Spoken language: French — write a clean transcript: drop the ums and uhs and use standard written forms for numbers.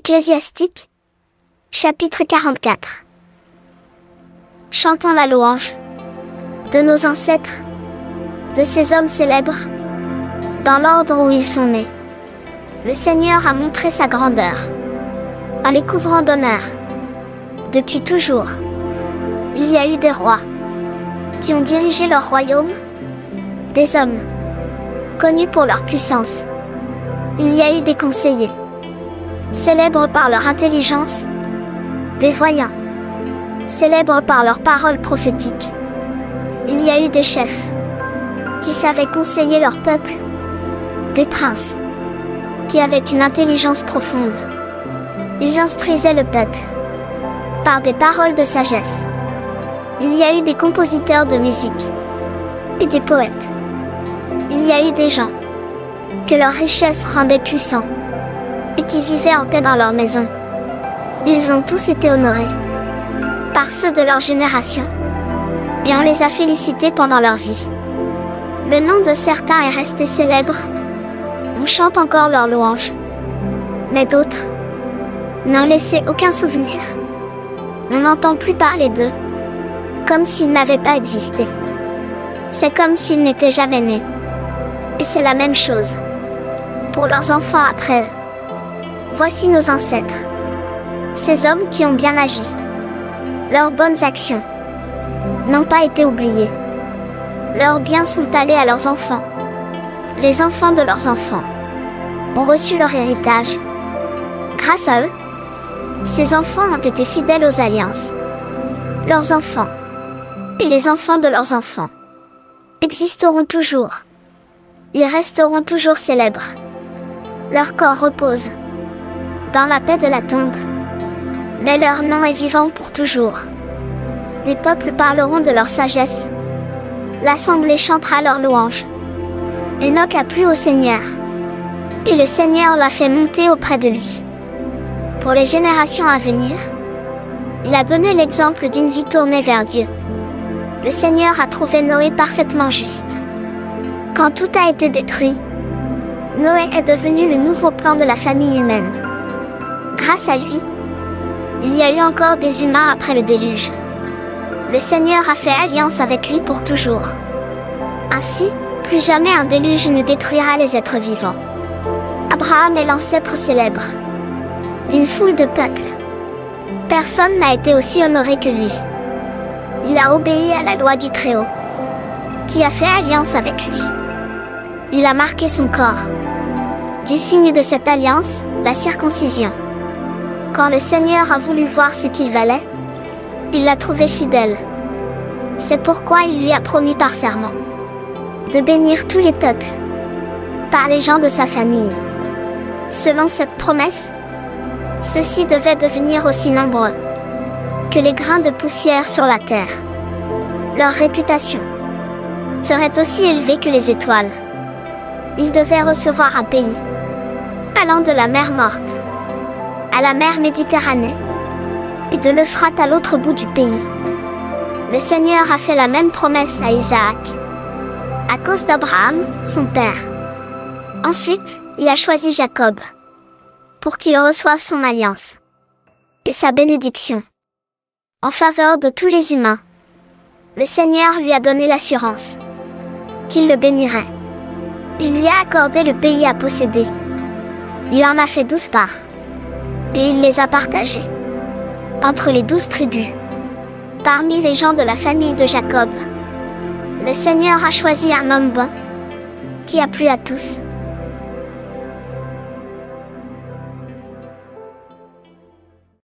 Ecclésiastique, chapitre 44. Chantons la louange de nos ancêtres, de ces hommes célèbres, dans l'ordre où ils sont nés. Le Seigneur a montré sa grandeur, en les couvrant d'honneur. Depuis toujours, il y a eu des rois, qui ont dirigé leur royaume, des hommes, connus pour leur puissance. Il y a eu des conseillers, célèbres par leur intelligence, des voyants, célèbres par leurs paroles prophétiques. Il y a eu des chefs, qui savaient conseiller leur peuple, des princes, qui avaient une intelligence profonde. Ils instruisaient le peuple, par des paroles de sagesse. Il y a eu des compositeurs de musique, et des poètes. Il y a eu des gens, que leur richesse rendait puissants, et qui vivaient en paix dans leur maison. Ils ont tous été honorés par ceux de leur génération, et on les a félicités pendant leur vie. Le nom de certains est resté célèbre, on chante encore leurs louanges, mais d'autres n'ont laissé aucun souvenir. On n'entend plus parler d'eux, comme s'ils n'avaient pas existé. C'est comme s'ils n'étaient jamais nés. Et c'est la même chose pour leurs enfants après eux. Voici nos ancêtres, ces hommes qui ont bien agi. Leurs bonnes actions n'ont pas été oubliées. Leurs biens sont allés à leurs enfants. Les enfants de leurs enfants ont reçu leur héritage. Grâce à eux, ces enfants ont été fidèles aux alliances. Leurs enfants, et les enfants de leurs enfants, existeront toujours. Ils resteront toujours célèbres. Leur corps repose dans la paix de la tombe, mais leur nom est vivant pour toujours. Les peuples parleront de leur sagesse. L'assemblée chantera leur louange. Enoch a plu au Seigneur, et le Seigneur l'a fait monter auprès de lui. Pour les générations à venir, il a donné l'exemple d'une vie tournée vers Dieu. Le Seigneur a trouvé Noé parfaitement juste. Quand tout a été détruit, Noé est devenu le nouveau plan de la famille humaine. Grâce à lui, il y a eu encore des humains après le déluge. Le Seigneur a fait alliance avec lui pour toujours. Ainsi, plus jamais un déluge ne détruira les êtres vivants. Abraham est l'ancêtre célèbre d'une foule de peuples. Personne n'a été aussi honoré que lui. Il a obéi à la loi du Très-Haut, qui a fait alliance avec lui. Il a marqué son corps du signe de cette alliance, la circoncision. Quand le Seigneur a voulu voir ce qu'il valait, il l'a trouvé fidèle. C'est pourquoi il lui a promis par serment de bénir tous les peuples, par les gens de sa famille. Selon cette promesse, ceux-ci devaient devenir aussi nombreux que les grains de poussière sur la terre. Leur réputation serait aussi élevée que les étoiles. Ils devaient recevoir un pays allant de la mer Morte à la mer Méditerranée et de l'Euphrate à l'autre bout du pays. Le Seigneur a fait la même promesse à Isaac, à cause d'Abraham, son père. Ensuite, il a choisi Jacob, pour qu'il reçoive son alliance et sa bénédiction en faveur de tous les humains. Le Seigneur lui a donné l'assurance qu'il le bénirait. Il lui a accordé le pays à posséder. Il en a fait 12 parts, et il les a partagées entre les 12 tribus. Parmi les gens de la famille de Jacob, le Seigneur a choisi un homme bon, qui a plu à tous.